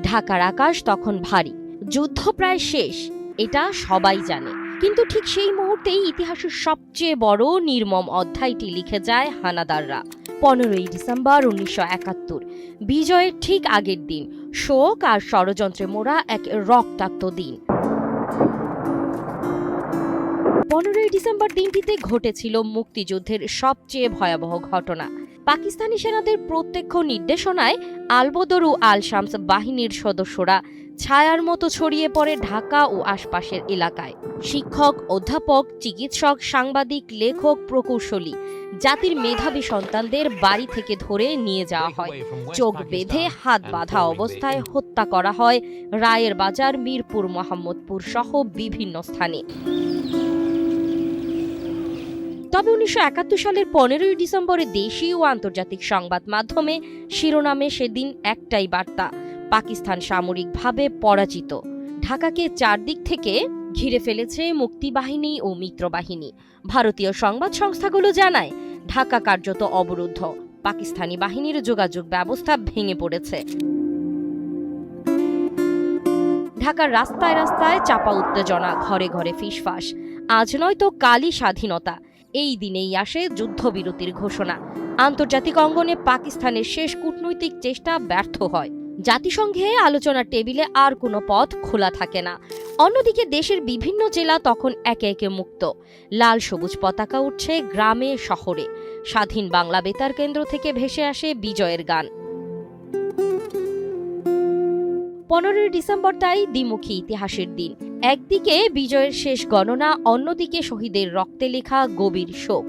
ঢাকার আকাশ তখন ভারী, যুদ্ধ প্রায় শেষ, এটা সবাই জানে। কিন্তু ঠিক সেই মুহূর্তেই ইতিহাসের সবচেয়ে বড় নির্মম অধ্যায়টি লিখে যায় হানাদাররা। 15ই ডিসেম্বর 1971, বিজয়ের ঠিক আগের দিন, শোক আর ষড়যন্ত্রে মোড়া এক রক্তাক্ত দিন। 15ই ডিসেম্বর দিনটিতে ঘটেছিল মুক্তিযুদ্ধের সবচেয়ে ভয়াবহ ঘটনা। পাকিস্তানি সেনাদের প্রত্যক্ষ নির্দেশনায় আলবদর ও আল শামস বাহিনীর সদস্যরা ছায়ার মতো ছড়িয়ে পড়ে ঢাকা ও আশপাশের এলাকায়। শিক্ষক, অধ্যাপক, চিকিৎসক, সাংবাদিক, লেখক, প্রকৌশলী, জাতির মেধাবী সন্তানদের বাড়ি থেকে ধরে নিয়ে যাওয়া হয়। চোখ বেঁধে হাত বাঁধা অবস্থায় হত্যা করা হয় রায়ের বাজার, মিরপুর, মোহাম্মদপুর সহ বিভিন্ন স্থানে। তবে 1971 সালের 15ই ডিসেম্বরে দেশীয় ও আন্তর্জাতিক সংবাদ মাধ্যমে শিরোনামে সেদিন একটাই বার্তা: পাকিস্তান সামরিকভাবে পরাজিত। ঢাকাকে চারদিক থেকে ঘিরে ফেলেছে মুক্তিবাহিনী ও মিত্রবাহিনী। ভারতীয় সংবাদ সংস্থাগুলো জানায়, ঢাকা কার্যত অবরুদ্ধ, পাকিস্তানি বাহিনীর যোগাযোগ ব্যবস্থা ভেঙে পড়েছে। ঢাকার রাস্তায় রাস্তায় চাপা উত্তেজনা, ঘরে ঘরে ফিসফাস। আজ নয় তো কালই স্বাধীনতা। এই দিনেই আসে যুদ্ধবিরতির ঘোষণা। আন্তর্জাতিক অঙ্গনে পাকিস্তানের শেষ কূটনৈতিক চেষ্টা ব্যর্থ হয়। জাতিসংঘে আলোচনার টেবিলে আর কোনো পথ খোলা থাকে না। অন্যদিকে দেশের বিভিন্ন জেলা তখন একে একে মুক্ত। লাল সবুজ পতাকা উঠছে গ্রামে শহরে। স্বাধীন বাংলা বেতার কেন্দ্র থেকে ভেসে আসে বিজয়ের গান। 15ই ডিসেম্বর তাই দ্বিমুখী ইতিহাসের দিন। একদিকে বিজয়ের শেষ গণনা, অন্যদিকে শহীদের রক্তে লেখা গভীর শোক।